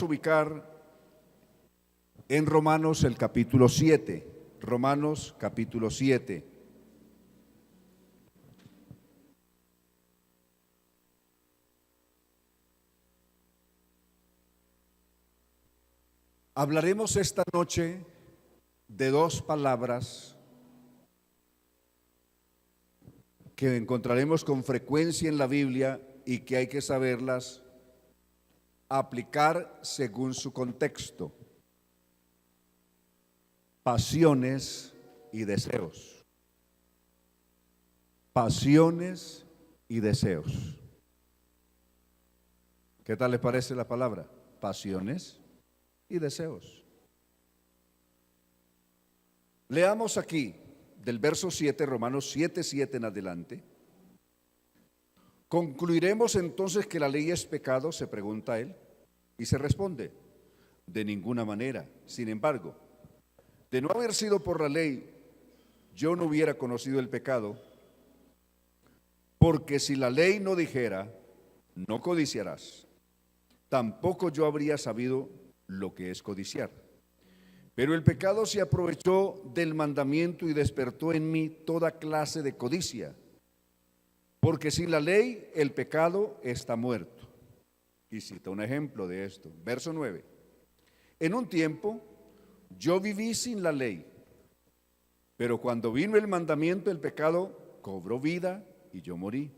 Ubicar en Romanos el capítulo 7, Romanos capítulo 7. Hablaremos esta noche de dos palabras que encontraremos con frecuencia en la Biblia y que hay que saberlas aplicar según su contexto: pasiones y deseos. Pasiones y deseos. ¿Qué tal les parece la palabra? Pasiones y deseos. Leamos aquí del verso 7, Romanos 7:7 en adelante. ¿Concluiremos entonces que la ley es pecado?, se pregunta él, y se responde: de ninguna manera. Sin embargo, de no haber sido por la ley, yo no hubiera conocido el pecado, porque si la ley no dijera, no codiciarás, tampoco yo habría sabido lo que es codiciar. Pero el pecado se aprovechó del mandamiento y despertó en mí toda clase de codicia, porque sin la ley el pecado está muerto. Y cita un ejemplo de esto, verso 9. En un tiempo yo viví sin la ley, pero cuando vino el mandamiento, el pecado cobró vida y yo morí.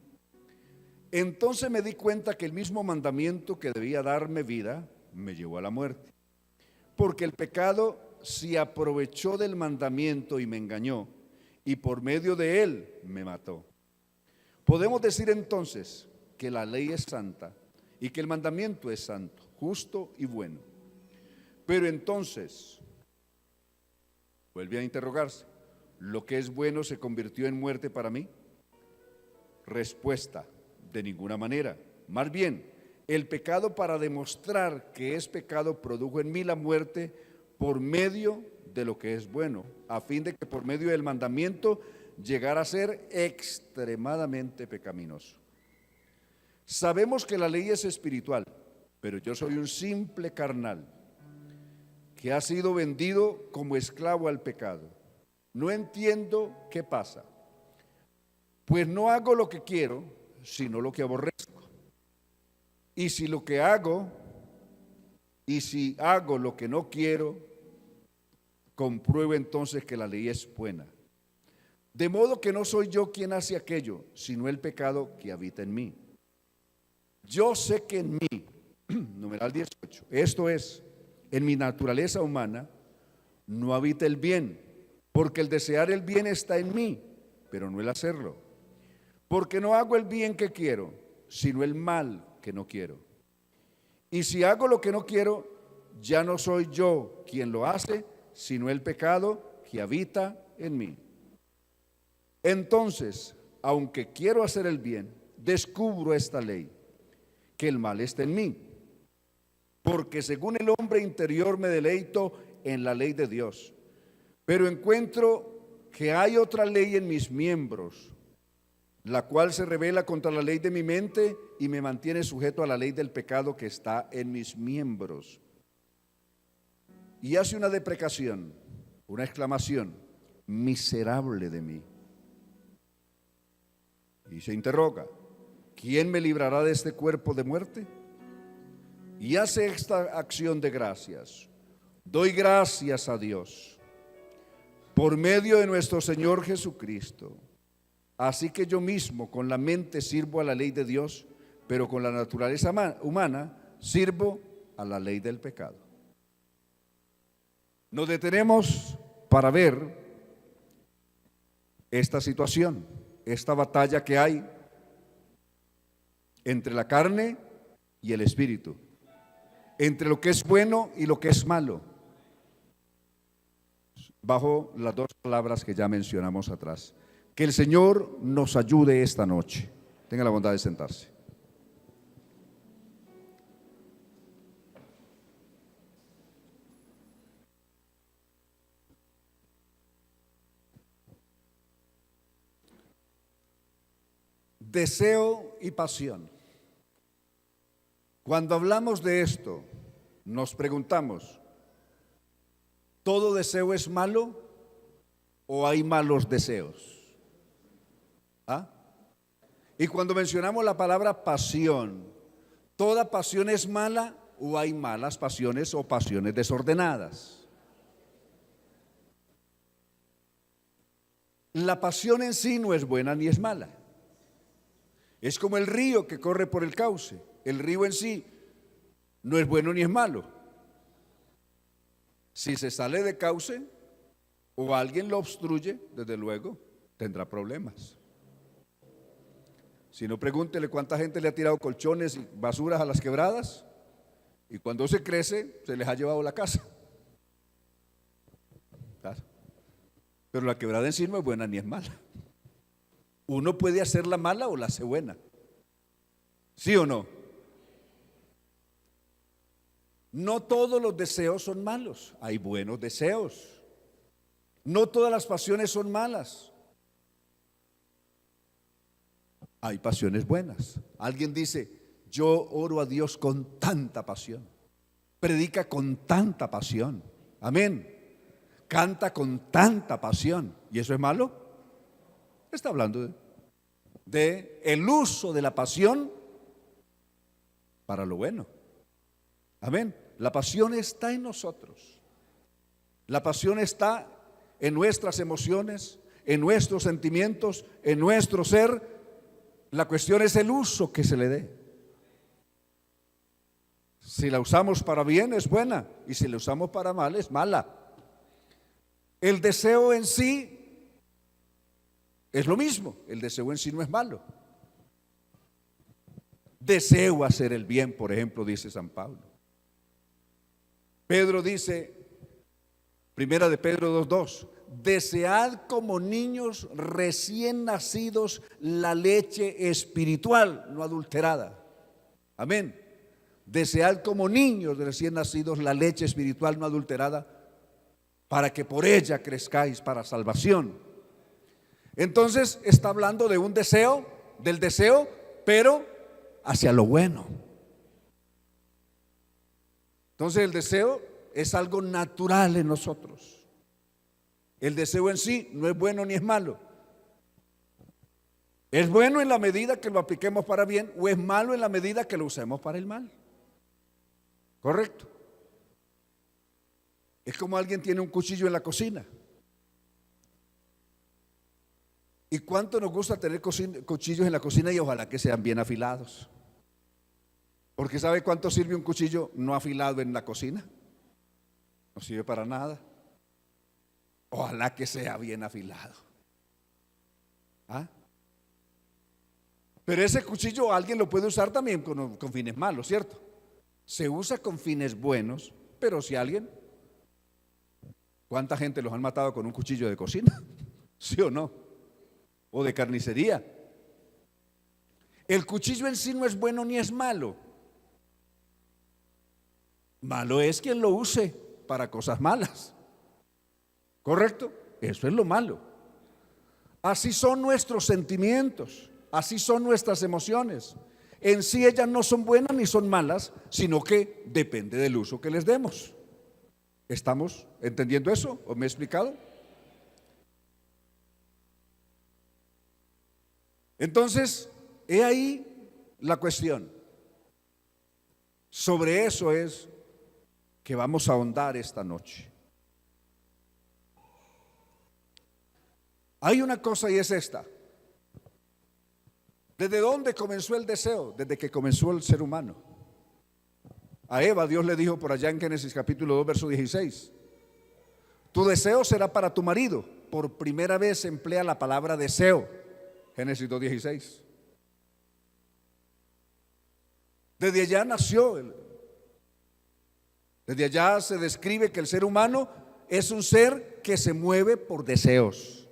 Entonces me di cuenta que el mismo mandamiento que debía darme vida me llevó a la muerte, porque el pecado se aprovechó del mandamiento y me engañó, y por medio de él me mató. Podemos decir entonces que la ley es santa y que el mandamiento es santo, justo y bueno. Pero entonces, vuelve a interrogarse, ¿lo que es bueno se convirtió en muerte para mí? Respuesta: de ninguna manera. Más bien, el pecado, para demostrar que es pecado, produjo en mí la muerte por medio de lo que es bueno, a fin de que por medio del mandamiento llegara a ser extremadamente pecaminoso. Sabemos que la ley es espiritual, pero yo soy un simple carnal que ha sido vendido como esclavo al pecado. No entiendo qué pasa, pues no hago lo que quiero, sino lo que aborrezco. Y si hago lo que no quiero, compruebo entonces que la ley es buena. De modo que no soy yo quien hace aquello, sino el pecado que habita en mí. Yo sé que en mí, numeral 18, esto es, en mi naturaleza humana, no habita el bien, porque el desear el bien está en mí, pero no el hacerlo. Porque no hago el bien que quiero, sino el mal que no quiero. Y si hago lo que no quiero, ya no soy yo quien lo hace, sino el pecado que habita en mí. Entonces, aunque quiero hacer el bien, descubro esta ley, que el mal está en mí. Porque según el hombre interior me deleito en la ley de Dios, pero encuentro que hay otra ley en mis miembros, la cual se rebela contra la ley de mi mente y me mantiene sujeto a la ley del pecado que está en mis miembros. Y hace una deprecación, una exclamación: miserable de mí. Y se interroga: ¿quién me librará de este cuerpo de muerte? Y hace esta acción de gracias: doy gracias a Dios por medio de nuestro Señor Jesucristo. Así que yo mismo con la mente sirvo a la ley de Dios, pero con la naturaleza humana sirvo a la ley del pecado. Nos detenemos para ver esta situación, esta batalla que hay entre la carne y el espíritu, entre lo que es bueno y lo que es malo, bajo las dos palabras que ya mencionamos atrás. Que el Señor nos ayude esta noche. Tenga la bondad de sentarse. Deseo y pasión. Cuando hablamos de esto, nos preguntamos, ¿todo deseo es malo o hay malos deseos? ¿Ah? Y cuando mencionamos la palabra pasión, ¿toda pasión es mala o hay malas pasiones o pasiones desordenadas? La pasión en sí no es buena ni es mala. Es como el río que corre por el cauce. El río en sí no es bueno ni es malo. Si se sale de cauce o alguien lo obstruye, desde luego tendrá problemas. Si no, pregúntele cuánta gente le ha tirado colchones y basuras a las quebradas y cuando se crece se les ha llevado la casa. Claro. Pero la quebrada en sí no es buena ni es mala. Uno puede hacerla mala o la hace buena. ¿Sí o no? No todos los deseos son malos, hay buenos deseos. No todas las pasiones son malas. Hay pasiones buenas. Alguien dice, yo oro a Dios con tanta pasión, predica con tanta pasión, amén, canta con tanta pasión. ¿Y eso es malo? Está hablando de el uso de la pasión para lo bueno, amén. La pasión está en nosotros. La pasión está en nuestras emociones, en nuestros sentimientos, en nuestro ser. La cuestión es el uso que se le dé. Si la usamos para bien es buena y si la usamos para mal es mala. El deseo en sí es lo mismo, el deseo en sí no es malo. Deseo hacer el bien, por ejemplo, dice San Pablo. Pedro dice, primera de Pedro 2:2, desead como niños recién nacidos la leche espiritual, no adulterada. Amén. Desead como niños recién nacidos la leche espiritual no adulterada, para que por ella crezcáis para salvación. Entonces está hablando de un deseo, del deseo, pero hacia lo bueno. Entonces el deseo es algo natural en nosotros. El deseo en sí no es bueno ni es malo. Es bueno en la medida que lo apliquemos para bien o es malo en la medida que lo usemos para el mal. ¿Correcto? Es como alguien tiene un cuchillo en la cocina. ¿Y cuánto nos gusta tener cuchillos en la cocina y ojalá que sean bien afilados? Porque ¿sabe cuánto sirve un cuchillo no afilado en la cocina? No sirve para nada. Ojalá que sea bien afilado. ¿Ah? Pero ese cuchillo alguien lo puede usar también con fines malos, ¿cierto? Se usa con fines buenos, pero si alguien, ¿cuánta gente los han matado con un cuchillo de cocina? ¿Sí o no? O de carnicería. El cuchillo en sí no es bueno ni es malo. Malo es quien lo use para cosas malas. ¿Correcto? Eso es lo malo. Así son nuestros sentimientos, así son nuestras emociones. En sí ellas no son buenas ni son malas, sino que depende del uso que les demos. ¿Estamos entendiendo eso? ¿O me he explicado? Entonces, he ahí la cuestión. Sobre eso es que vamos a ahondar esta noche. Hay una cosa y es esta. ¿Desde dónde comenzó el deseo? Desde que comenzó el ser humano. A Eva Dios le dijo por allá en Génesis capítulo 2 verso 16, tu deseo será para tu marido. Por primera vez se emplea la palabra deseo. Génesis 2:16. Desde allá nació, desde allá se describe que el ser humano es un ser que se mueve por deseos.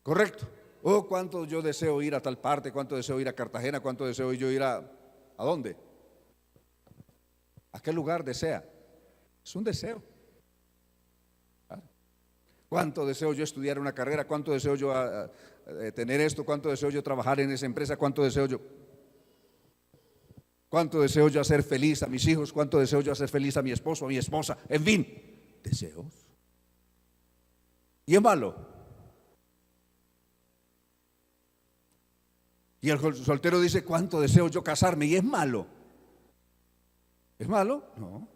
¿Correcto? Oh, cuánto yo deseo ir a tal parte, cuánto deseo ir a Cartagena, cuánto deseo yo ir ¿a dónde? ¿A qué lugar desea? Es un deseo. ¿Cuánto deseo yo estudiar una carrera? ¿Cuánto deseo yo tener esto? ¿Cuánto deseo yo trabajar en esa empresa? ¿Cuánto deseo yo? ¿Cuánto deseo yo hacer feliz a mis hijos? ¿Cuánto deseo yo hacer feliz a mi esposo, a mi esposa? En fin, deseos. Y es malo. Y el soltero dice, ¿cuánto deseo yo casarme? Y es malo. ¿Es malo? No.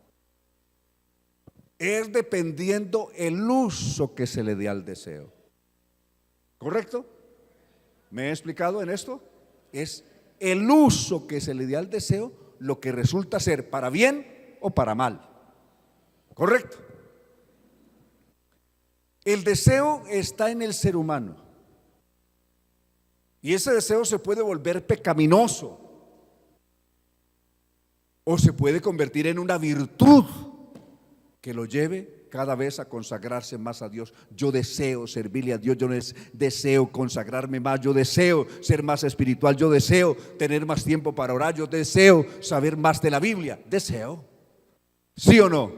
Es dependiendo el uso que se le dé al deseo. ¿Correcto? ¿Me he explicado en esto? Es el uso que se le dé al deseo lo que resulta ser para bien o para mal. ¿Correcto? El deseo está en el ser humano. Y ese deseo se puede volver pecaminoso o se puede convertir en una virtud que lo lleve cada vez a consagrarse más a Dios. Yo deseo servirle a Dios, yo deseo consagrarme más, yo deseo ser más espiritual, yo deseo tener más tiempo para orar, yo deseo saber más de la Biblia. Deseo. ¿Sí o no?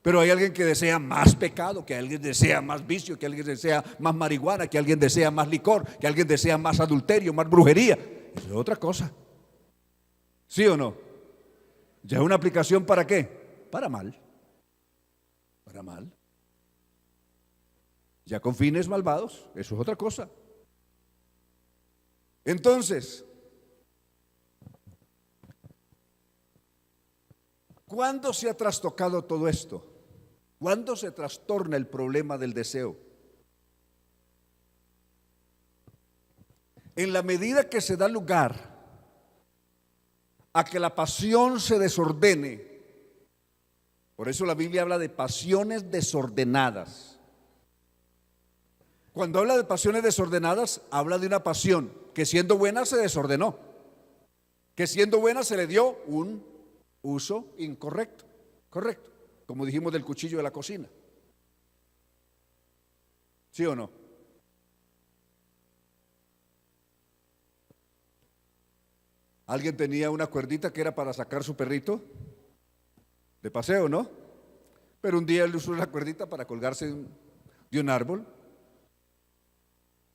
Pero hay alguien que desea más pecado, que alguien desea más vicio, que alguien desea más marihuana, que alguien desea más licor, que alguien desea más adulterio, más brujería. Eso es otra cosa. ¿Sí o no? ¿Ya es una aplicación para qué? Para mal. Para mal. Ya con fines malvados, eso es otra cosa. Entonces, ¿cuándo se ha trastocado todo esto? ¿Cuándo se trastorna el problema del deseo? En la medida que se da lugar a que la pasión se desordene. Por eso la Biblia habla de pasiones desordenadas. Cuando habla de pasiones desordenadas, habla de una pasión que siendo buena se desordenó, que siendo buena se le dio un uso incorrecto. Correcto, como dijimos del cuchillo de la cocina. ¿Sí o no? Alguien tenía una cuerdita que era para sacar su perrito de paseo, ¿no? Pero un día él usó la cuerdita para colgarse de un árbol.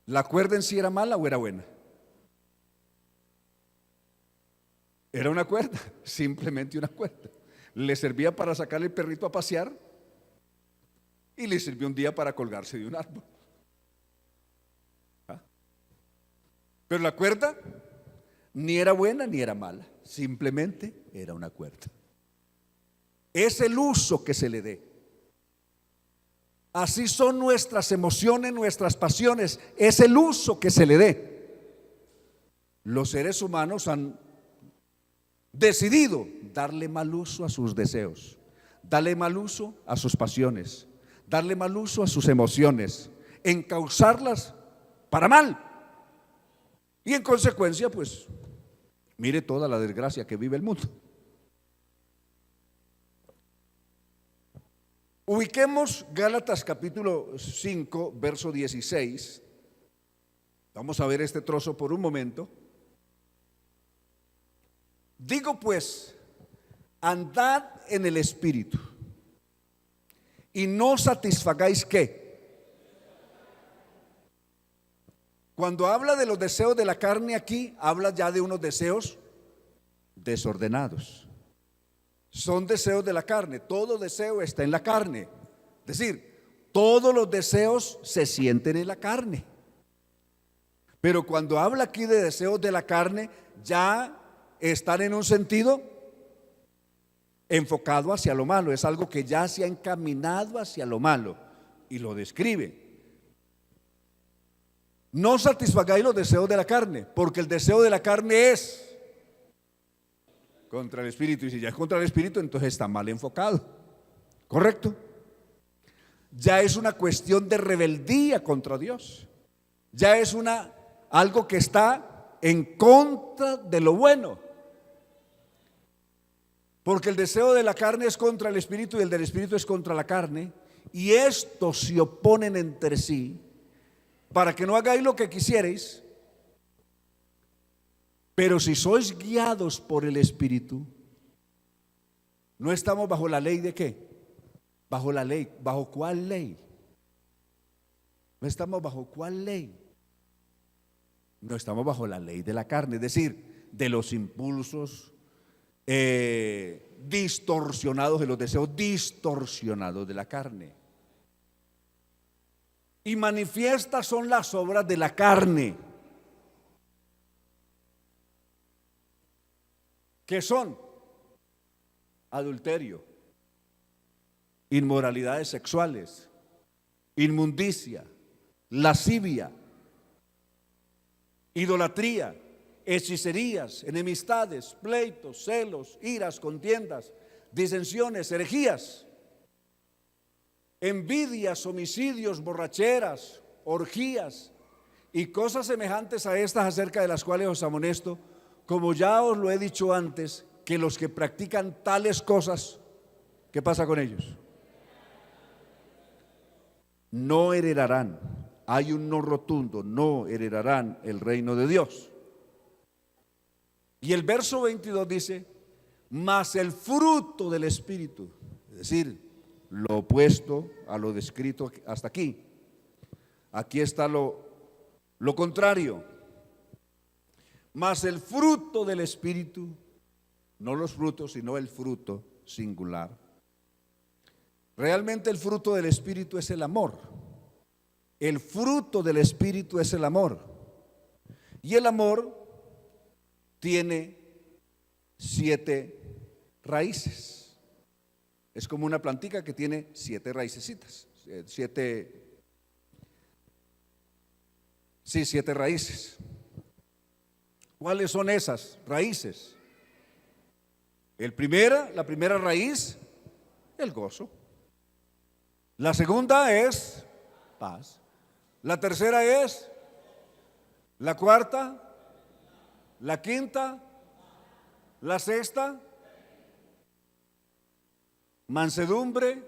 ¿La cuerda en sí era mala o era buena? Era una cuerda, simplemente una cuerda. Le servía para sacar el perrito a pasear y le sirvió un día para colgarse de un árbol. ¿Ah? Pero la cuerda ni era buena ni era mala, simplemente era una cuerda. Es el uso que se le dé. Así son nuestras emociones, nuestras pasiones, es el uso que se le dé. Los seres humanos han decidido darle mal uso a sus deseos, darle mal uso a sus pasiones, darle mal uso a sus emociones, encauzarlas para mal. Y en consecuencia, pues, mire toda la desgracia que vive el mundo. Ubiquemos Gálatas capítulo 5, verso 16. Vamos a ver este trozo por un momento. Digo pues, andad en el Espíritu y no satisfagáis ¿qué? Cuando habla de los deseos de la carne aquí, habla ya de unos deseos desordenados. Son deseos de la carne, todo deseo está en la carne. Es decir, todos los deseos se sienten en la carne. Pero cuando habla aquí de deseos de la carne, ya están en un sentido enfocado hacia lo malo. Es algo que ya se ha encaminado hacia lo malo y lo describe. No satisfagáis los deseos de la carne, porque el deseo de la carne es contra el Espíritu, y si ya es contra el Espíritu, entonces está mal enfocado. ¿Correcto? Ya es una cuestión de rebeldía contra Dios. Ya es algo que está en contra de lo bueno. Porque el deseo de la carne es contra el Espíritu y el del Espíritu es contra la carne, y estos se oponen entre sí para que no hagáis lo que quisierais. Pero si sois guiados por el Espíritu, no estamos bajo la ley de ¿qué? Bajo la ley. ¿Bajo cuál ley? No estamos bajo cuál ley. No estamos bajo la ley de la carne. Es decir, de los impulsos distorsionados, de los deseos distorsionados de la carne. Y manifiestas son las obras de la carne, que son adulterio, inmoralidades sexuales, inmundicia, lascivia, idolatría, hechicerías, enemistades, pleitos, celos, iras, contiendas, disensiones, herejías, envidias, homicidios, borracheras, orgías y cosas semejantes a estas, acerca de las cuales os amonesto, como ya os lo he dicho antes, que los que practican tales cosas, ¿qué pasa con ellos? No heredarán, hay un no rotundo, no heredarán el reino de Dios. Y el verso 22 dice, mas el fruto del Espíritu, es decir, lo opuesto a lo descrito hasta aquí. Aquí está lo contrario. Mas el fruto del Espíritu, no los frutos, sino el fruto singular. Realmente el fruto del Espíritu es el amor. El fruto del Espíritu es el amor. Y el amor tiene 7 raíces. Es como una plantica que tiene 7 raícesitas, 7 raíces. ¿Cuáles son esas raíces? La primera raíz, el gozo. La segunda es paz. La tercera es, la cuarta, la quinta, la sexta, mansedumbre,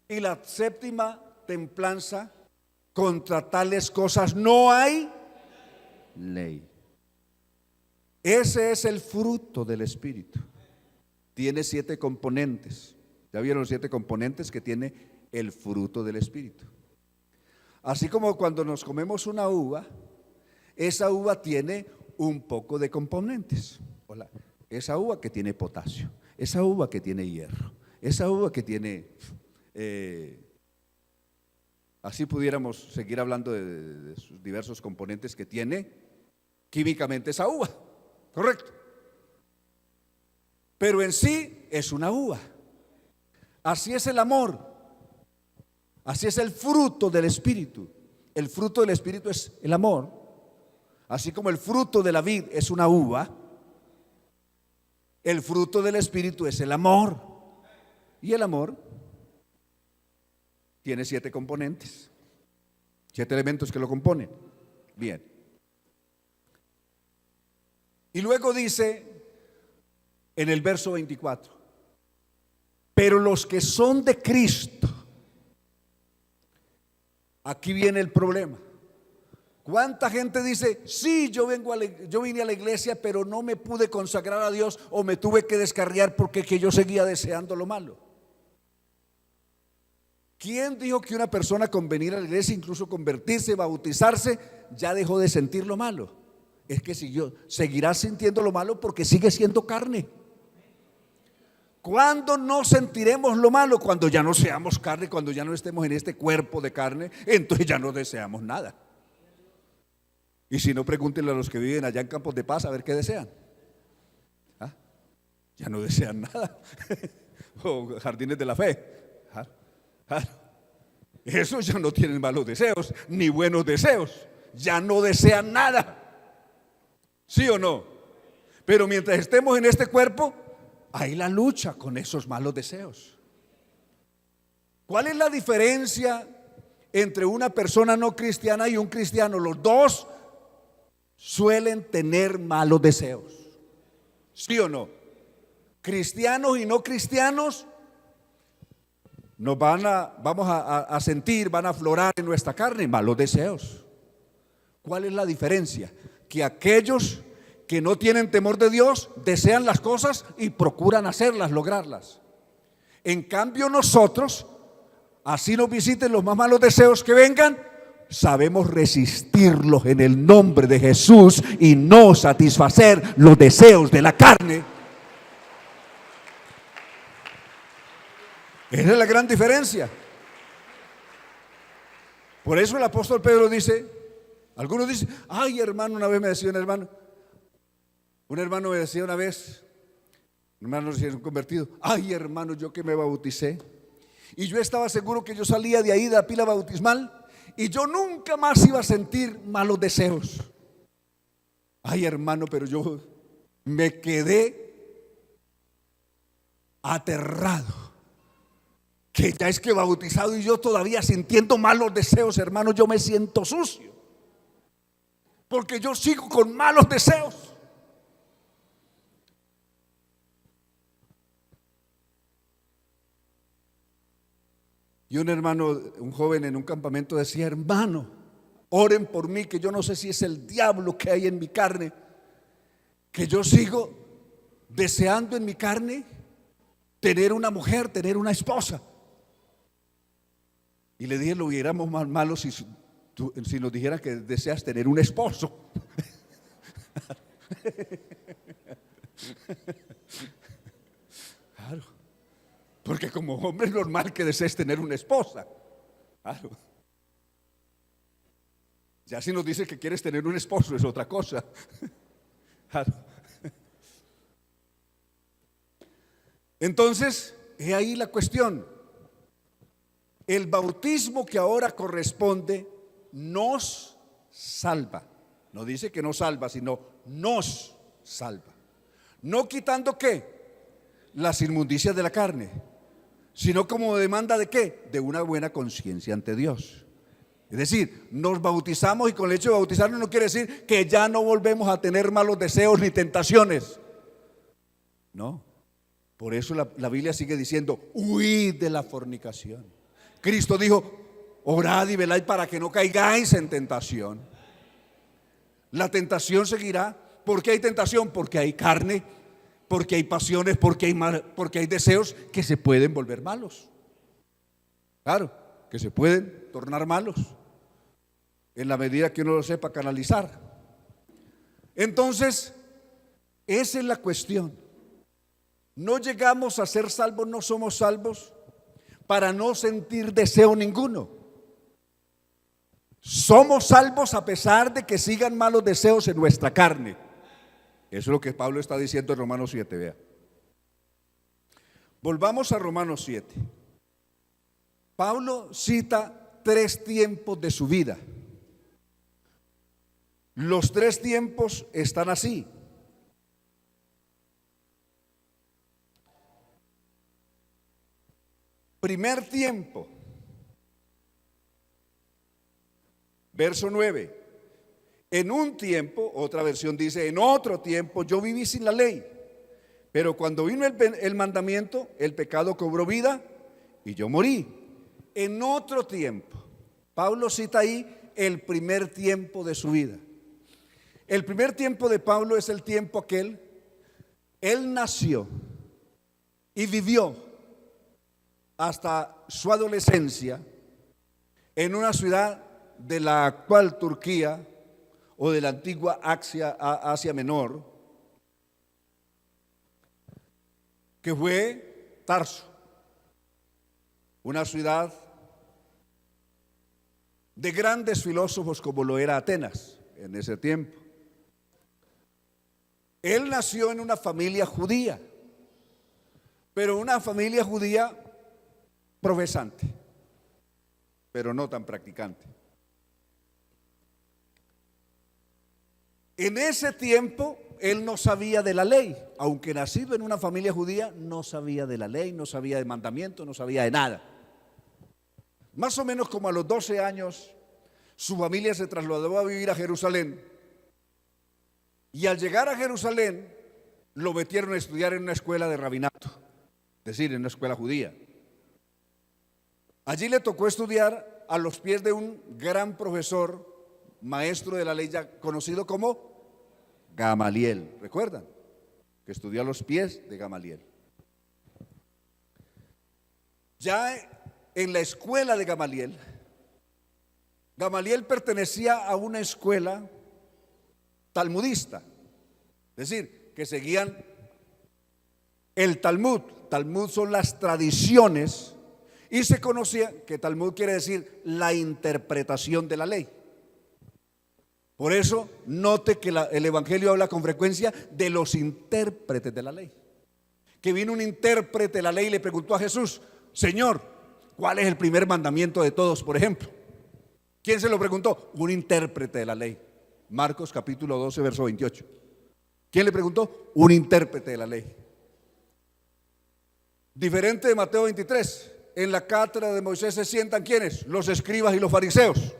y la séptima, templanza. Contra tales cosas no hay ley. Ese es el fruto del Espíritu. Tiene 7 componentes. ¿Ya vieron los 7 componentes que tiene el fruto del Espíritu? Así como cuando nos comemos una uva, esa uva tiene un poco de componentes. Esa uva que tiene potasio, esa uva que tiene hierro, esa uva que tiene, así pudiéramos seguir hablando de sus diversos componentes que tiene químicamente esa uva, correcto. Pero en sí es una uva. Así es el amor, así es el fruto del Espíritu. El fruto del Espíritu es el amor. Así como el fruto de la vid es una uva, el fruto del Espíritu es el amor. Y el amor tiene 7 componentes, 7 elementos que lo componen. Bien. Y luego dice en el verso 24, pero los que son de Cristo, aquí viene el problema. ¿Cuánta gente dice, sí, yo vine a la iglesia, pero no me pude consagrar a Dios, o me tuve que descarriar porque yo seguía deseando lo malo? ¿Quién dijo que una persona con venir a la iglesia, incluso convertirse, bautizarse, ya dejó de sentir lo malo? Es que seguirá sintiendo lo malo porque sigue siendo carne. ¿Cuándo no sentiremos lo malo? Cuando ya no seamos carne, cuando ya no estemos en este cuerpo de carne, entonces ya no deseamos nada. Y si no, pregúntenle a los que viven allá en Campos de Paz a ver qué desean. Ya no desean nada. O Jardines de la Fe. Esos ya no tienen malos deseos ni buenos deseos. Ya no desean nada. ¿Sí o no? Pero mientras estemos en este cuerpo, hay la lucha con esos malos deseos. ¿Cuál es la diferencia entre una persona no cristiana y un cristiano? Los dos suelen tener malos deseos. ¿Sí o no? Cristianos y no cristianos vamos a sentir, van a aflorar en nuestra carne malos deseos. ¿Cuál es la diferencia? Que aquellos que no tienen temor de Dios desean las cosas y procuran hacerlas, lograrlas. En cambio nosotros, así nos visiten los más malos deseos que vengan, sabemos resistirlos en el nombre de Jesús y no satisfacer los deseos de la carne. Esa es la gran diferencia. Por eso el apóstol Pedro dice, algunos dicen, ay hermano, una vez me decía un hermano me decía una vez, un hermano recién convertido, ay hermano, yo que me bauticé, y yo estaba seguro que yo salía de ahí de la pila bautismal y yo nunca más iba a sentir malos deseos. Ay hermano, pero yo me quedé aterrado, que ya es que bautizado y yo todavía sintiendo malos deseos, hermano, yo me siento sucio, porque yo sigo con malos deseos. Y un hermano, un joven en un campamento decía, hermano, oren por mí, que yo no sé si es el diablo que hay en mi carne, que yo sigo deseando en mi carne tener una mujer, tener una esposa. Y le dije, lo hubiéramos más malo si nos dijeran que deseas tener un esposo. Claro. Porque como hombre es normal que desees tener una esposa. Claro. Ya si nos dice que quieres tener un esposo es otra cosa. Claro. Entonces, he ahí la cuestión. El bautismo que ahora corresponde nos salva. No dice que nos salva, sino nos salva. No quitando ¿qué? Las inmundicias de la carne, sino como demanda de ¿qué? De una buena conciencia ante Dios. Es decir, nos bautizamos y con el hecho de bautizarnos no quiere decir que ya no volvemos a tener malos deseos ni tentaciones. No. Por eso la Biblia sigue diciendo, huid de la fornicación. Cristo dijo, orad y velad para que no caigáis en tentación. La tentación seguirá. ¿Por qué hay tentación? Porque hay carne, porque hay pasiones, porque hay deseos que se pueden volver malos. Claro, que se pueden tornar malos en la medida que uno lo sepa canalizar. Entonces, esa es la cuestión. No llegamos a ser salvos, no somos salvos para no sentir deseo ninguno. Somos salvos a pesar de que sigan malos deseos en nuestra carne. Eso es lo que Pablo está diciendo en Romanos 7, vea. Volvamos a Romanos 7. Pablo cita 3 tiempos de su vida. Los 3 tiempos están así. Primer tiempo, verso 9. En un tiempo, otra versión dice, en otro tiempo yo viví sin la ley, pero cuando vino el mandamiento, el pecado cobró vida y yo morí. En otro tiempo, Pablo cita ahí el primer tiempo de su vida. El primer tiempo de Pablo es el tiempo aquel, él nació y vivió hasta su adolescencia en una ciudad de la actual Turquía o de la antigua Asia Menor, que fue Tarso, una ciudad de grandes filósofos como lo era Atenas en ese tiempo. Él nació en una familia judía, pero una familia judía profesante, pero no tan practicante. En ese tiempo él no sabía de la ley, aunque nacido en una familia judía, no sabía de la ley, no sabía de mandamientos, no sabía de nada. Más o menos como a los 12 años, su familia se trasladó a vivir a Jerusalén. Y al llegar a Jerusalén, lo metieron a estudiar en una escuela de rabinato, es decir, en una escuela judía. Allí le tocó estudiar a los pies de un gran profesor, maestro de la ley ya conocido como Gamaliel. ¿Recuerdan? Que estudió a los pies de Gamaliel. Ya en la escuela de Gamaliel, Gamaliel pertenecía a una escuela talmudista, es decir, que seguían el Talmud. Talmud son las tradiciones, y se conocía que Talmud quiere decir la interpretación de la ley. Por eso note que el Evangelio habla con frecuencia de los intérpretes de la ley. Que vino un intérprete de la ley y le preguntó a Jesús: Señor, ¿cuál es el primer mandamiento de todos, por ejemplo? ¿Quién se lo preguntó? Un intérprete de la ley. Marcos capítulo 12, verso 28. ¿Quién le preguntó? Un intérprete de la ley. Diferente de Mateo 23. En la cátedra de Moisés se sientan ¿quiénes? Los escribas y los fariseos.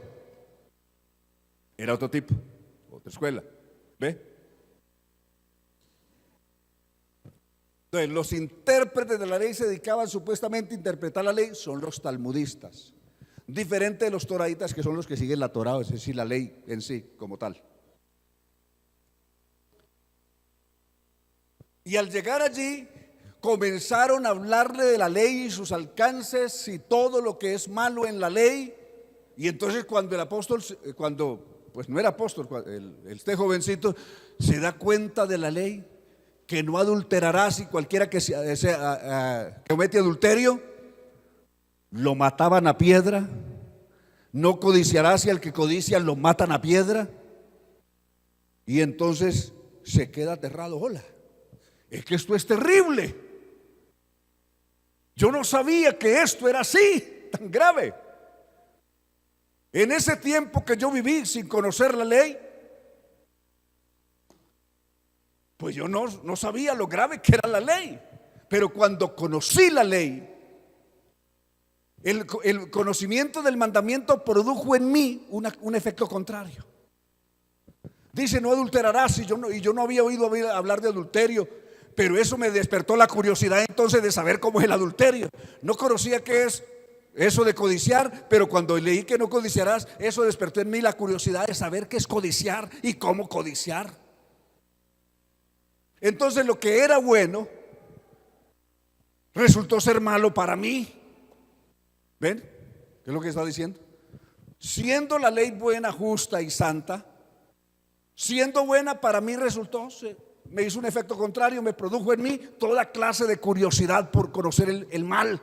Era otro tipo, otra escuela. ¿Ve? Entonces, los intérpretes de la ley se dedicaban supuestamente a interpretar la ley, son los talmudistas. Diferente de los toraditas, que son los que siguen la Torá, es decir, la ley en sí, como tal. Y al llegar allí, comenzaron a hablarle de la ley y sus alcances y todo lo que es malo en la ley. Y entonces cuando el apóstol, pues no era apóstol, este jovencito se da cuenta de la ley, que no adulterarás, y cualquiera que comete adulterio, lo mataban a piedra. No codiciarás, y al que codicia lo matan a piedra. Y entonces se queda aterrado. Hola, es que esto es terrible. Yo no sabía que esto era así, tan grave. En ese tiempo que yo viví sin conocer la ley, pues yo no sabía lo grave que era la ley. Pero cuando conocí la ley, el conocimiento del mandamiento produjo en mí un efecto contrario. Dice: no adulterarás, y yo no había oído hablar de adulterio, pero eso me despertó la curiosidad entonces de saber cómo es el adulterio. No conocía qué es eso de codiciar, pero cuando leí que no codiciarás, eso despertó en mí la curiosidad de saber qué es codiciar y cómo codiciar. Entonces lo que era bueno resultó ser malo para mí. ¿Ven? ¿Qué es lo que está diciendo? Siendo la ley buena, justa y santa, siendo buena, para mí resultó, me hizo un efecto contrario, me produjo en mí toda clase de curiosidad por conocer el mal.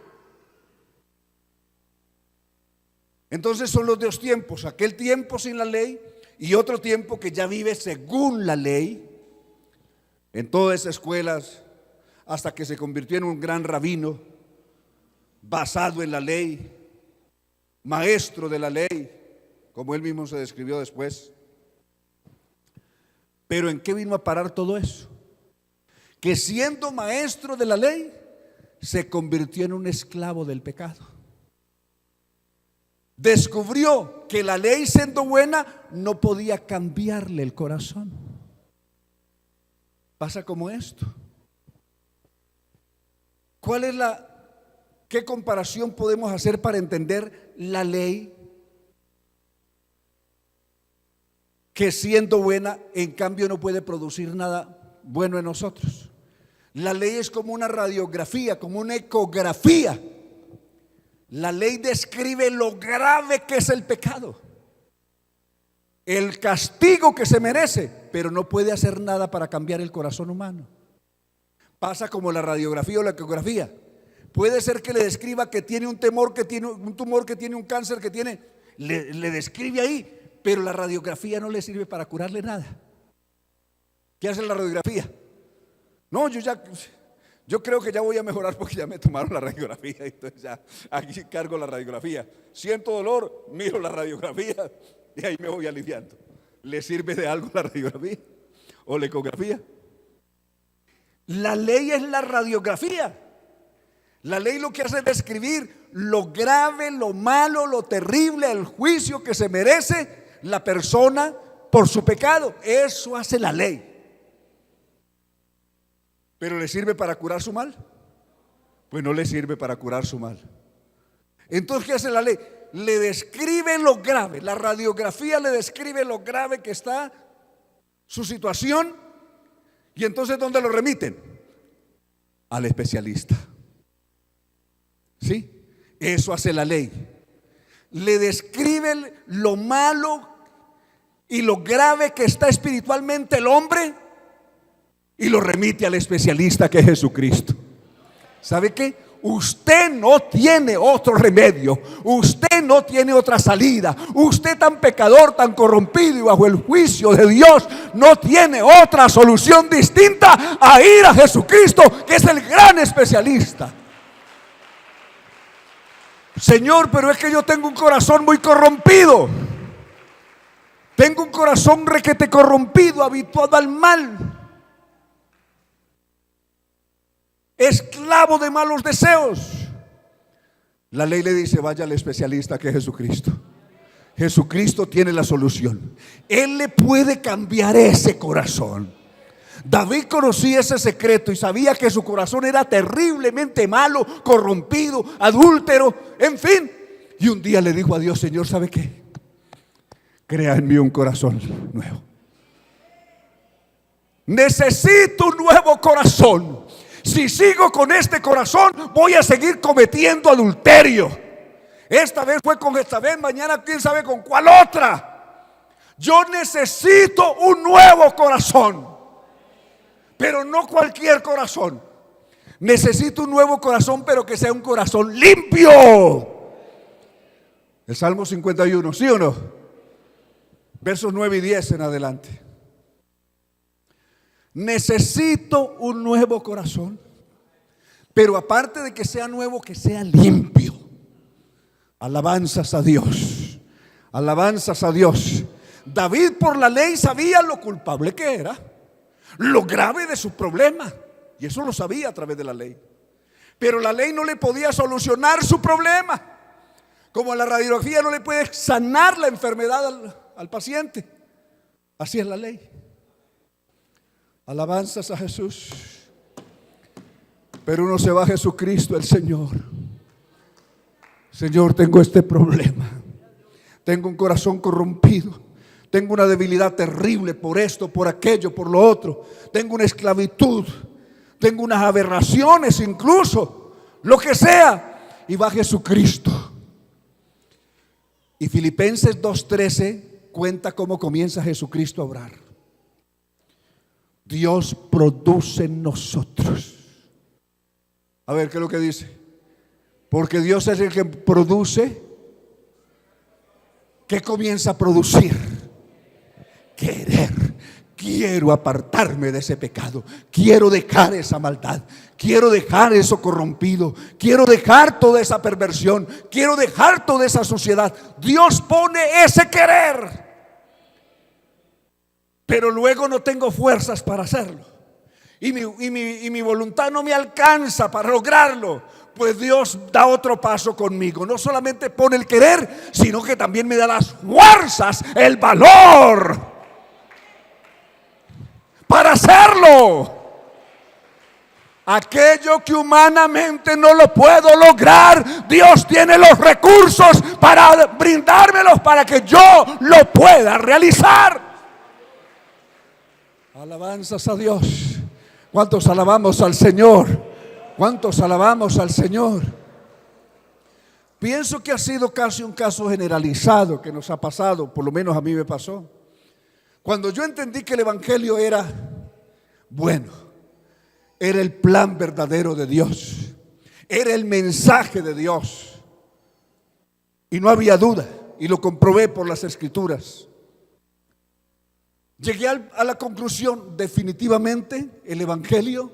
Entonces son los dos tiempos: aquel tiempo sin la ley y otro tiempo que ya vive según la ley. En todas esas escuelas, hasta que se convirtió en un gran rabino basado en la ley, maestro de la ley, como él mismo se describió después. Pero ¿en qué vino a parar todo eso? Que siendo maestro de la ley, se convirtió en un esclavo del pecado. Descubrió que la ley, siendo buena, no podía cambiarle el corazón. Pasa como esto. ¿Qué comparación podemos hacer para entender la ley, que siendo buena, en cambio no puede producir nada bueno en nosotros? La ley es como una radiografía, como una ecografía. La ley describe lo grave que es el pecado, el castigo que se merece, pero no puede hacer nada para cambiar el corazón humano. Pasa como la radiografía o la ecografía. Puede ser que le describa que tiene un tumor, que tiene un cáncer, que tiene, le describe ahí, pero la radiografía no le sirve para curarle nada. ¿Qué hace la radiografía? No, yo creo que ya voy a mejorar porque ya me tomaron la radiografía, entonces ya aquí cargo la radiografía. Siento dolor, miro la radiografía y ahí me voy aliviando. ¿Le sirve de algo la radiografía o la ecografía? La ley es la radiografía. La ley lo que hace es describir lo grave, lo malo, lo terrible, el juicio que se merece la persona por su pecado. Eso hace la ley. ¿Pero le sirve para curar su mal? Pues no le sirve para curar su mal. Entonces, ¿qué hace la ley? Le describe lo grave. La radiografía le describe lo grave que está su situación. Y entonces, ¿dónde lo remiten? Al especialista. ¿Sí? Eso hace la ley. le describe lo malo y lo grave que está espiritualmente el hombre y lo remite al especialista que es Jesucristo. ¿Sabe qué? Usted no tiene otro remedio, usted no tiene otra salida. Usted, tan pecador, tan corrompido y bajo el juicio de Dios, no tiene otra solución distinta a ir a Jesucristo, que es el gran especialista. Señor, pero es que yo tengo un corazón muy corrompido. Tengo un corazón requete corrompido, habituado al mal, esclavo de malos deseos. La ley le dice: vaya al especialista que es Jesucristo. Jesucristo tiene la solución. Él le puede cambiar ese corazón. David conocía ese secreto y sabía que su corazón era terriblemente malo, corrompido, adúltero, en fin. Y un día le dijo a Dios: Señor, ¿sabe qué? Crea en mí un corazón nuevo. Necesito un nuevo corazón. Si sigo con este corazón, voy a seguir cometiendo adulterio. Esta vez fue con esta vez, mañana quién sabe con cuál otra. Yo necesito un nuevo corazón, pero no cualquier corazón. Necesito un nuevo corazón, pero que sea un corazón limpio. El Salmo 51, ¿sí o no? Versos 9 y 10 en adelante. Necesito un nuevo corazón, pero aparte de que sea nuevo, que sea limpio. Alabanzas a Dios, alabanzas a Dios. David, por la ley, sabía lo culpable que era, lo grave de su problema, y eso lo sabía a través de la ley. Pero la ley no le podía solucionar su problema, como la radiografía no le puede sanar la enfermedad al paciente. Así es la ley. Alabanzas a Jesús. Pero uno se va a Jesucristo, el Señor. Señor, tengo este problema. Tengo un corazón corrompido. Tengo una debilidad terrible por esto, por aquello, por lo otro. Tengo una esclavitud. Tengo unas aberraciones incluso. Lo que sea. Y va a Jesucristo. Y Filipenses 2:13 cuenta cómo comienza Jesucristo a obrar. Dios produce en nosotros. A ver, ¿qué es lo que dice? Porque Dios es el que produce. ¿Qué comienza a producir? Querer. Quiero apartarme de ese pecado. Quiero dejar esa maldad. Quiero dejar eso corrompido. Quiero dejar toda esa perversión. Quiero dejar toda esa suciedad. Dios pone ese querer. Pero luego no tengo fuerzas para hacerlo. Y mi voluntad no me alcanza para lograrlo. Pues Dios da otro paso conmigo. No solamente pone el querer, sino que también me da las fuerzas, el valor para hacerlo. Aquello que humanamente no lo puedo lograr, Dios tiene los recursos para brindármelos para que yo lo pueda realizar. Alabanzas a Dios. ¿Cuántos alabamos al Señor? ¿Cuántos alabamos al Señor? Pienso que ha sido casi un caso generalizado que nos ha pasado, por lo menos a mí me pasó. Cuando yo entendí que el Evangelio era bueno, era el plan verdadero de Dios, era el mensaje de Dios, y no había duda, y lo comprobé por las Escrituras. Llegué a la conclusión: definitivamente el Evangelio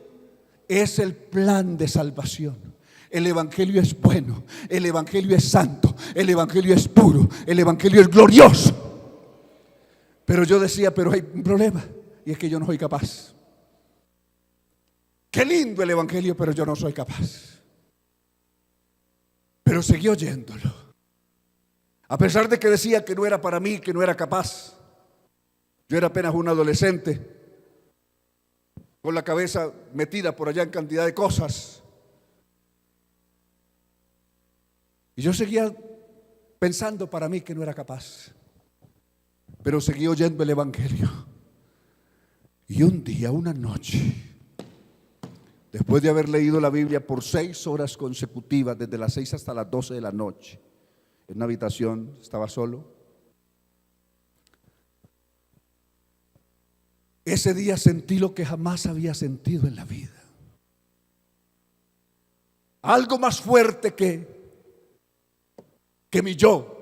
es el plan de salvación. El Evangelio es bueno, el Evangelio es santo, el Evangelio es puro, el Evangelio es glorioso. Pero yo decía: pero hay un problema, y es que yo no soy capaz. Qué lindo el Evangelio, pero yo no soy capaz. Pero seguí oyéndolo, a pesar de que decía que no era para mí, que no era capaz. Yo era apenas un adolescente, con la cabeza metida por allá en cantidad de cosas. Y yo seguía pensando para mí que no era capaz. Pero seguí oyendo el Evangelio. Y un día, una noche, después de haber leído la Biblia por 6 horas consecutivas, desde las 6 hasta las 12 de la noche, en una habitación, estaba solo. Ese día sentí lo que jamás había sentido en la vida. Algo más fuerte que mi yo.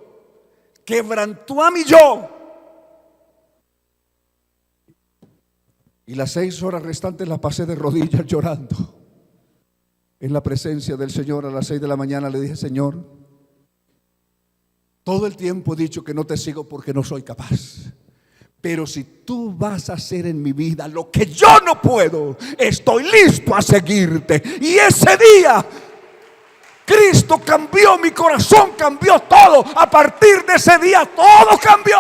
Quebrantó a mi yo. Y las 6 horas restantes las pasé de rodillas llorando en la presencia del Señor. A las 6 de la mañana le dije: Señor, todo el tiempo he dicho que no te sigo porque no soy capaz. Pero si tú vas a hacer en mi vida lo que yo no puedo, estoy listo a seguirte. Y ese día Cristo cambió mi corazón, cambió todo. A partir de ese día todo cambió.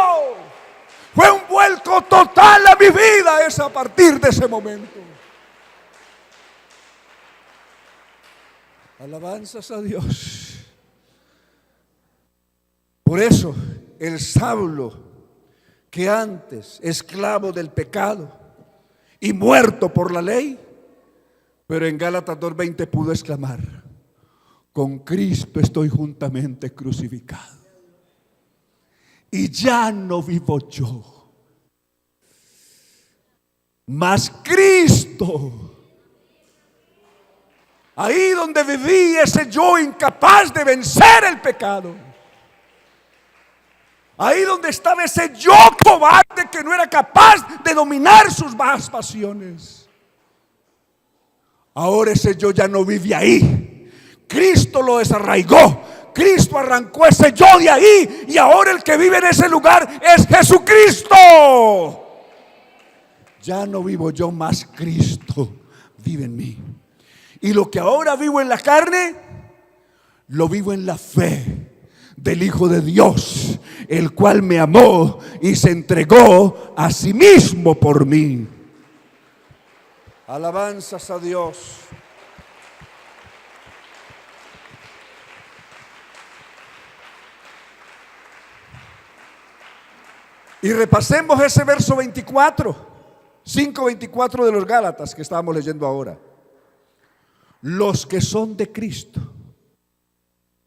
Fue un vuelco total a mi vida a partir de ese momento. Alabanzas a Dios. Por eso el Saulo, que antes esclavo del pecado y muerto por la ley, pero en Gálatas 2:20 pudo exclamar: con Cristo estoy juntamente crucificado. Y ya no vivo yo, mas Cristo. Ahí donde viví ese yo incapaz de vencer el pecado. Ahí donde estaba ese yo cobarde que no era capaz de dominar sus bajas pasiones. Ahora ese yo ya no vive ahí. Cristo lo desarraigó. Cristo arrancó ese yo de ahí. Y ahora el que vive en ese lugar es Jesucristo. Ya no vivo yo, más Cristo vive en mí. Y lo que ahora vivo en la carne, lo vivo en la fe del Hijo de Dios, el cual me amó y se entregó a sí mismo por mí. Alabanzas a Dios. Y repasemos ese verso 24, 5:24 de los Gálatas que estábamos leyendo ahora. Los que son de Cristo.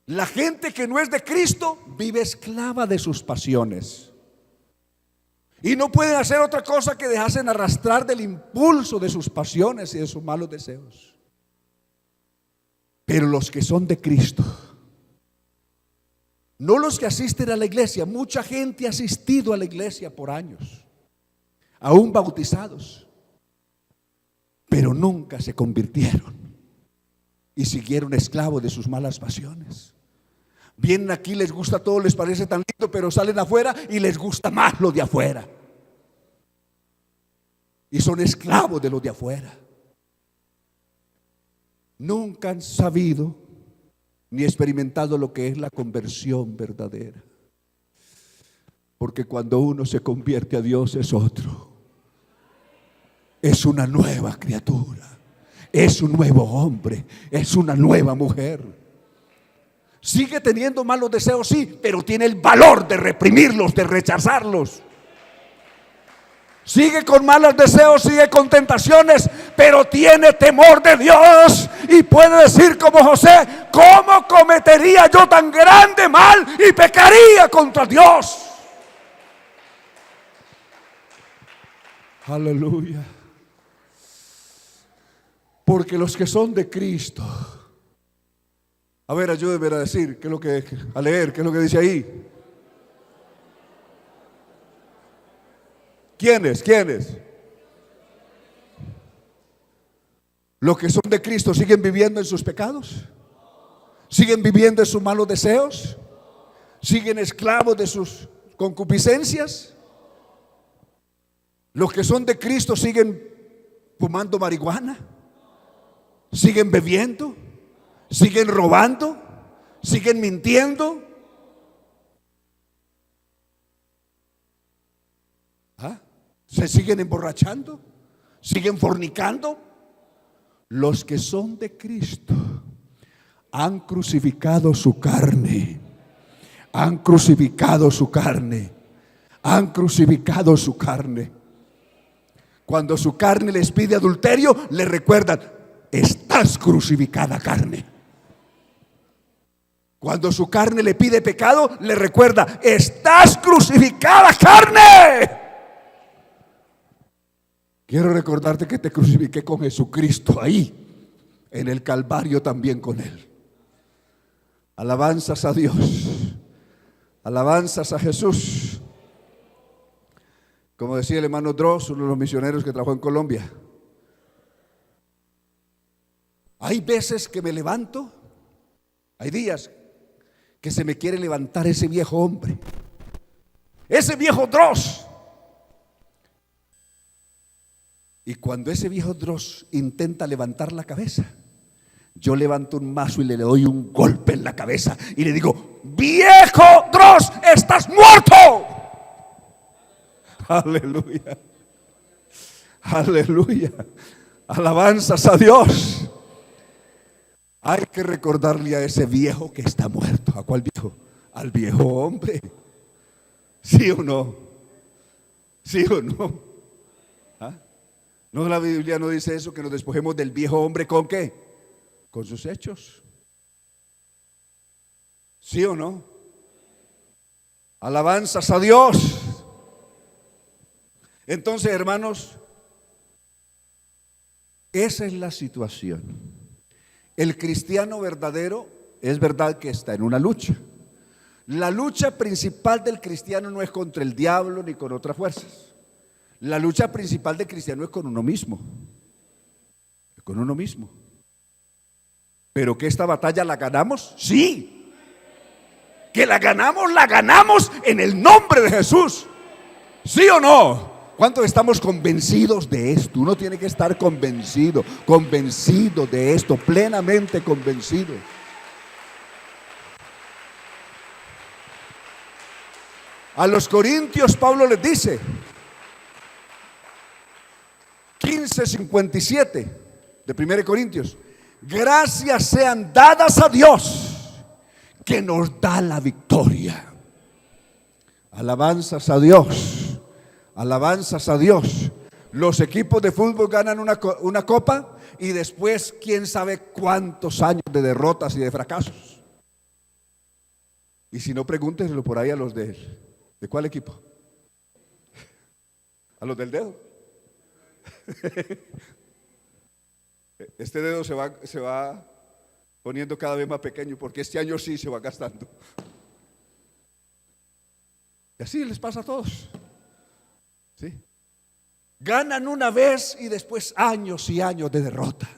La gente que no es de Cristo vive esclava de sus pasiones. Y no pueden hacer otra cosa que dejarse arrastrar del impulso de sus pasiones y de sus malos deseos. Pero los que son de Cristo, no los que asisten a la iglesia. Mucha gente ha asistido a la iglesia por años, aún bautizados, pero nunca se convirtieron y siguieron esclavos de sus malas pasiones. Vienen aquí, les gusta todo, les parece tan lindo, pero salen afuera y les gusta más lo de afuera. Y son esclavos de lo de afuera. Nunca han sabido ni experimentado lo que es la conversión verdadera. Porque cuando uno se convierte a Dios es otro. Es una nueva criatura. Es un nuevo hombre. Es una nueva mujer. Sigue teniendo malos deseos, sí, pero tiene el valor de reprimirlos, de rechazarlos. Sigue con malos deseos, sigue con tentaciones, pero tiene temor de Dios y puede decir como José: ¿cómo cometería yo tan grande mal y pecaría contra Dios? Aleluya. Porque los que son de Cristo, a ver, ayúdenme a decir, a leer, qué es lo que dice ahí. ¿Quiénes? Los que son de Cristo siguen viviendo en sus pecados, siguen viviendo en sus malos deseos, siguen esclavos de sus concupiscencias. Los que son de Cristo siguen fumando marihuana, siguen bebiendo, siguen robando, siguen mintiendo. Se siguen emborrachando, siguen fornicando. Los que son de Cristo han crucificado su carne, han crucificado su carne, han crucificado su carne. Cuando su carne les pide adulterio, le recuerdan: estás crucificada, carne. Cuando su carne le pide pecado, le recuerda: estás crucificada, carne. Quiero recordarte que te crucifiqué con Jesucristo ahí, en el Calvario también con Él. Alabanzas a Dios, alabanzas a Jesús. Como decía el hermano Dross, uno de los misioneros que trabajó en Colombia: hay veces que me levanto, hay días que se me quiere levantar ese viejo hombre, ese viejo Dross. Y cuando ese viejo Dross intenta levantar la cabeza, yo levanto un mazo y le doy un golpe en la cabeza y le digo: viejo Dross, estás muerto. Aleluya, aleluya, alabanzas a Dios. Hay que recordarle a ese viejo que está muerto. ¿A cuál viejo? Al viejo hombre. ¿Sí o no? ¿Sí o no? ¿Ah? ¿No la Biblia no dice eso? Que nos despojemos del viejo hombre ¿con qué? Con sus hechos. ¿Sí o no? Alabanzas a Dios. Entonces, hermanos, esa es la situación. El cristiano verdadero es verdad que está en una lucha. La lucha principal del cristiano no es contra el diablo ni con otras fuerzas. La lucha principal del cristiano es con uno mismo. Es con uno mismo. ¿Pero que esta batalla la ganamos? Sí. ¿Que la ganamos en el nombre de Jesús? ¿Sí o no? ¿Cuántos estamos convencidos de esto? Uno tiene que estar convencido de esto, plenamente convencido. A los corintios Pablo les dice, 15:57 de 1 Corintios: gracias sean dadas a Dios que nos da la victoria. Alabanzas a Dios. Alabanzas a Dios. Los equipos de fútbol ganan una copa y después quién sabe cuántos años de derrotas y de fracasos. Y si no, pregúntenselo por ahí a los ¿de cuál equipo? A los del dedo. Este dedo se va poniendo cada vez más pequeño porque este año sí se va gastando. Y así les pasa a todos. ¿Sí? Ganan una vez y después años y años de derrota.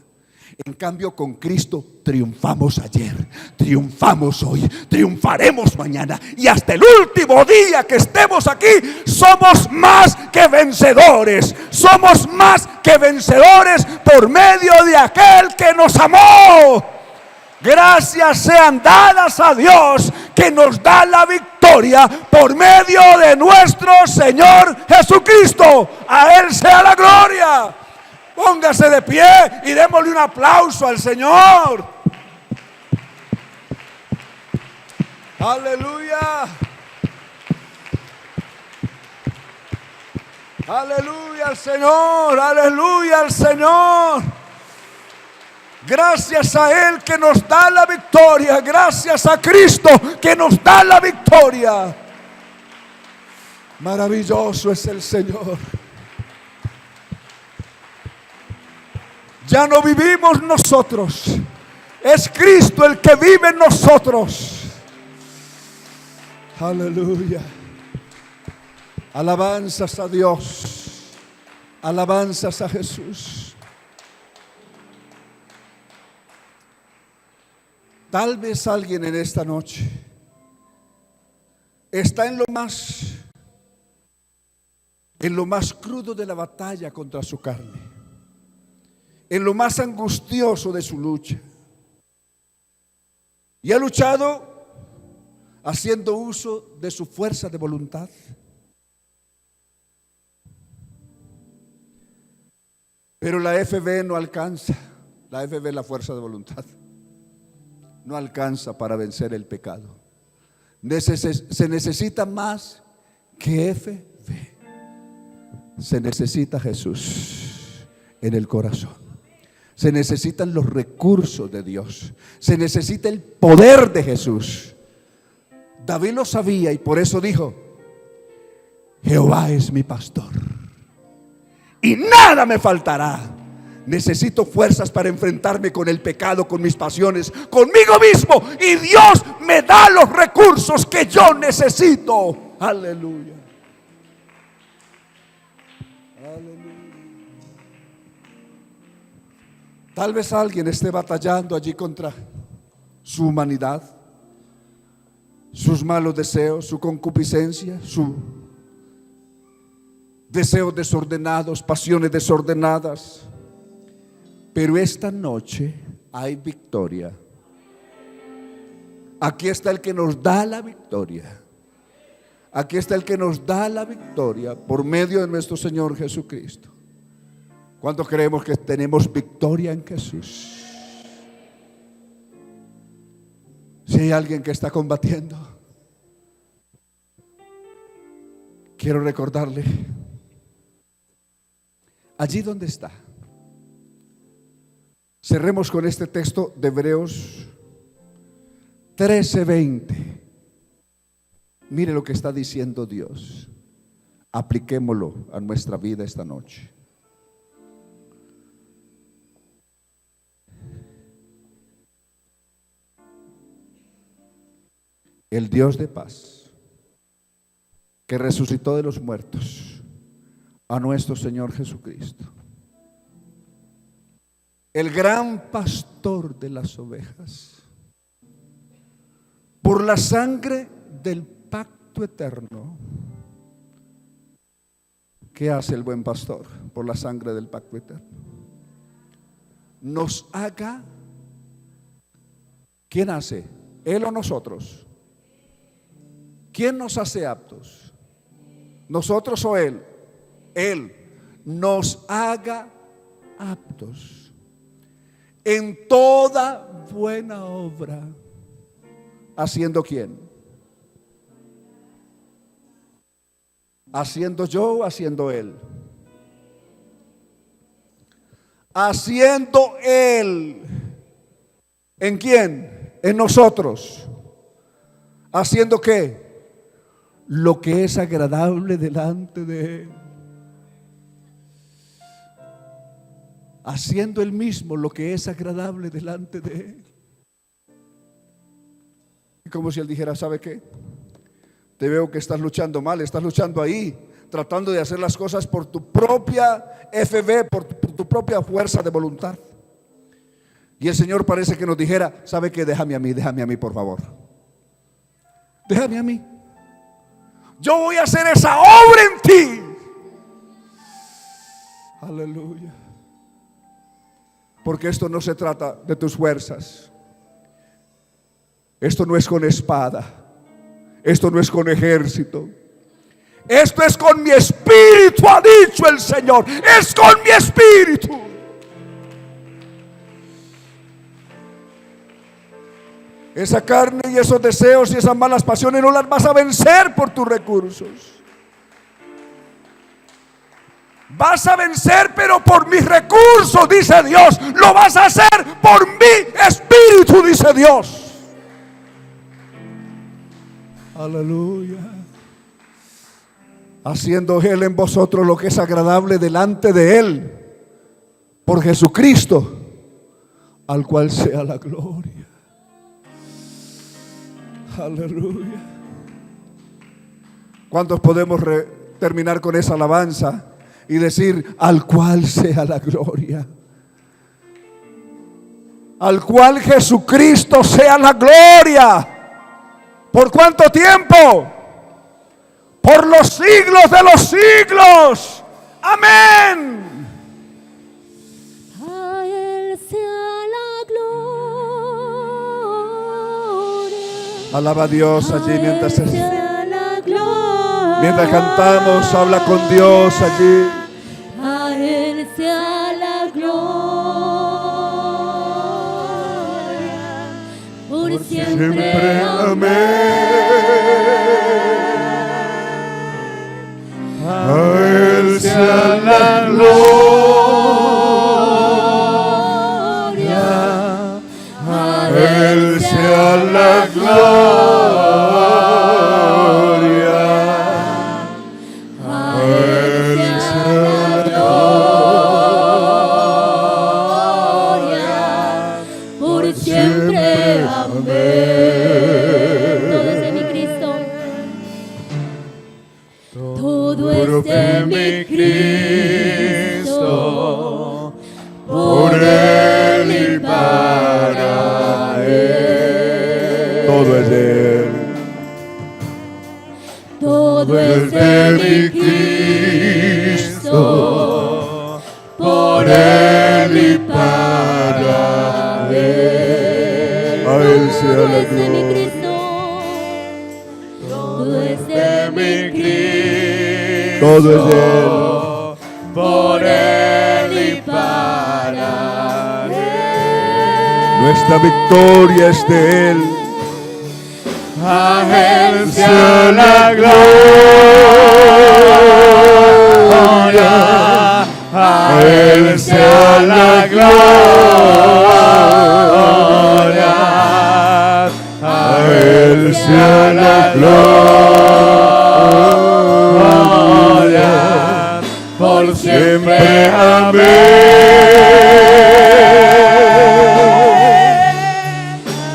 En cambio, con Cristo triunfamos ayer, triunfamos hoy, triunfaremos mañana y hasta el último día que estemos aquí somos más que vencedores. Somos más que vencedores por medio de aquel que nos amó. Gracias sean dadas a Dios que nos da la victoria por medio de nuestro Señor Jesucristo. A Él sea la gloria. Póngase de pie y démosle un aplauso al Señor. Aleluya. Aleluya al Señor. Aleluya al Señor. Gracias a Él que nos da la victoria. Gracias a Cristo que nos da la victoria. Maravilloso es el Señor. Ya no vivimos nosotros, es Cristo el que vive en nosotros. Aleluya. Alabanzas a Dios. Alabanzas a Jesús. Tal vez alguien en esta noche está en lo más crudo de la batalla contra su carne, en lo más angustioso de su lucha, y ha luchado haciendo uso de su fuerza de voluntad. Pero la FB no alcanza. La FB es la fuerza de voluntad. No alcanza para vencer el pecado. Se necesita más que FB. Se necesita Jesús en el corazón. Se necesitan los recursos de Dios. Se necesita el poder de Jesús. David lo sabía y por eso dijo: Jehová es mi pastor y nada me faltará. Necesito fuerzas para enfrentarme con el pecado, con mis pasiones, conmigo mismo, y Dios me da los recursos que yo necesito. Aleluya. Aleluya. Tal vez alguien esté batallando allí contra su humanidad, sus malos deseos, su concupiscencia, su deseos desordenados, pasiones desordenadas. Pero esta noche hay victoria. Aquí está el que nos da la victoria. Aquí está el que nos da la victoria por medio de nuestro Señor Jesucristo. ¿Cuántos creemos que tenemos victoria en Jesús? Si hay alguien que está combatiendo, quiero recordarle, allí donde está, cerremos con este texto de Hebreos 13:20. Mire lo que está diciendo Dios. Apliquémoslo a nuestra vida esta noche. El Dios de paz, que resucitó de los muertos a nuestro Señor Jesucristo, el gran pastor de las ovejas, por la sangre del pacto eterno. ¿Qué hace el buen pastor por la sangre del pacto eterno? Nos haga. ¿Quién hace? ¿Él o nosotros? ¿Quién nos hace aptos? ¿Nosotros o Él? Él nos haga aptos en toda buena obra. ¿Haciendo quién? ¿Haciendo yo o haciendo Él? Haciendo Él. ¿En quién? En nosotros. ¿Haciendo qué? Lo que es agradable delante de Él. Haciendo Él mismo lo que es agradable delante de Él. Y como si Él dijera: ¿sabe qué? Te veo que estás luchando mal, estás luchando ahí, tratando de hacer las cosas por tu propia FB, por tu propia fuerza de voluntad. Y el Señor parece que nos dijera: ¿sabe qué? Déjame a mí, por favor. Déjame a mí. Yo voy a hacer esa obra en ti. Aleluya. Porque esto no se trata de tus fuerzas. Esto no es con espada. Esto no es con ejército. Esto es con mi espíritu, ha dicho el Señor. Es con mi espíritu. Esa carne y esos deseos y esas malas pasiones no las vas a vencer por tus recursos. Vas a vencer, pero por mis recursos, dice Dios. Lo vas a hacer por mi espíritu, dice Dios. Aleluya. Haciendo Él en vosotros lo que es agradable delante de Él, por Jesucristo, al cual sea la gloria. Aleluya. ¿Cuántos podemos terminar con esa alabanza y decir: al cual sea la gloria? Al cual Jesucristo sea la gloria. ¿Por cuánto tiempo? Por los siglos de los siglos. Amén. A Él sea la gloria. Alaba a Dios allí mientras Mientras cantamos, habla con Dios allí. A Él sea la gloria por siempre. Amén. A Él sea la gloria Él sea la gloria. A Él sea la gloria, por siempre. Amén. Todo es de mi Cristo. Todo es de mi Cristo. Por Él y para Él. Todo es de Él. Todo es de mi Cristo. Por Él y para Él. A Él sea Todo la es de mi gloria. Cristo. Todo es de mi Cristo. Todo es de Él. Por Él y para Él. Nuestra victoria es de Él. A Él sea la gloria. A Él sea la gloria. A Él sea la gloria. Por siempre. Amén.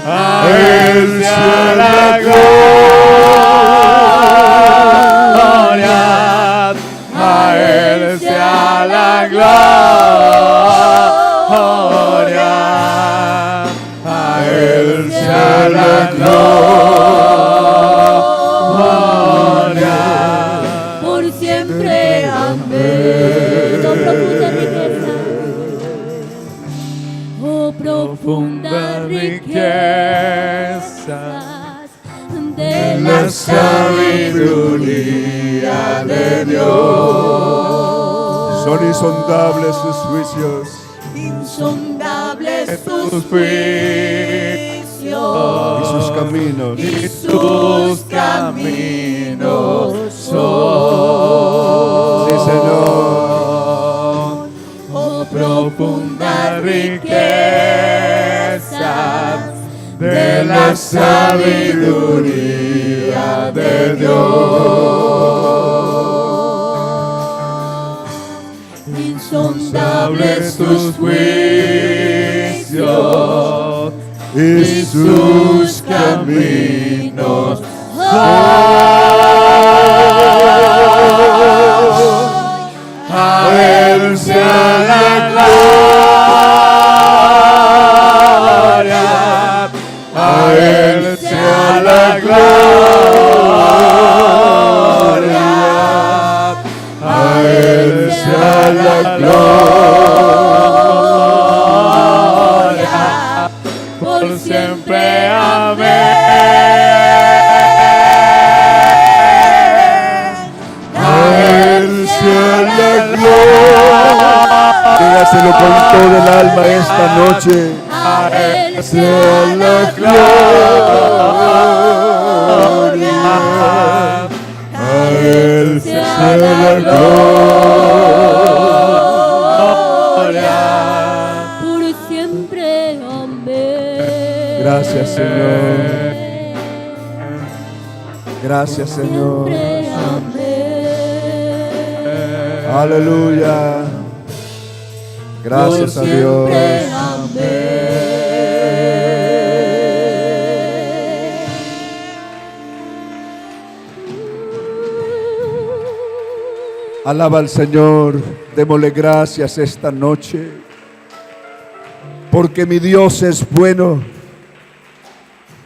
A Él sea la gloria. A Él sea la gloria. A Él sea la gloria. Por siempre. Amén. Oh, profundas riquezas de la sabiduría de Dios. Son insondables sus juicios. Insondables sus juicios Y sus caminos. y sus caminos son. Sí, Señor. Oh, profundas riquezas de la sabiduría de Dios. Insondables tus juicios Y sus caminos a Él sea la gloria, a Él sea la gloria, a Él sea la gloria, por siempre. Amén. Dígaselo con todo el alma esta noche. A Él sea la gloria, A Él sea la gloria, por siempre. Amén. Gracias, Señor. Gracias, Señor. Siempre. Amén. Aleluya. Gracias a Dios. Siempre. Amén. Alaba al Señor. Démosle gracias esta noche. Porque mi Dios es bueno.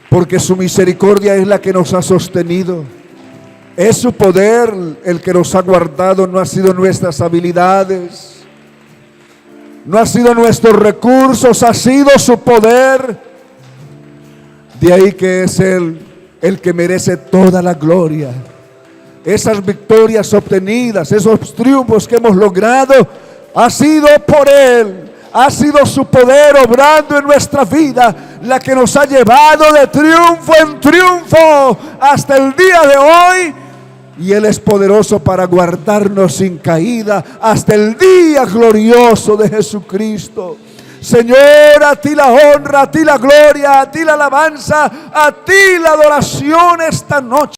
Porque su misericordia es la que nos ha sostenido. Es su poder el que nos ha guardado. No ha sido nuestras habilidades. No ha sido nuestros recursos, ha sido su poder. De ahí que es Él el que merece toda la gloria. Esas victorias obtenidas, esos triunfos que hemos logrado, ha sido por Él. Ha sido su poder obrando en nuestra vida, la que nos ha llevado de triunfo en triunfo hasta el día de hoy. Y Él es poderoso para guardarnos sin caída hasta el día glorioso de Jesucristo. Señor, a ti la honra, a ti la gloria, a ti la alabanza, a ti la adoración esta noche.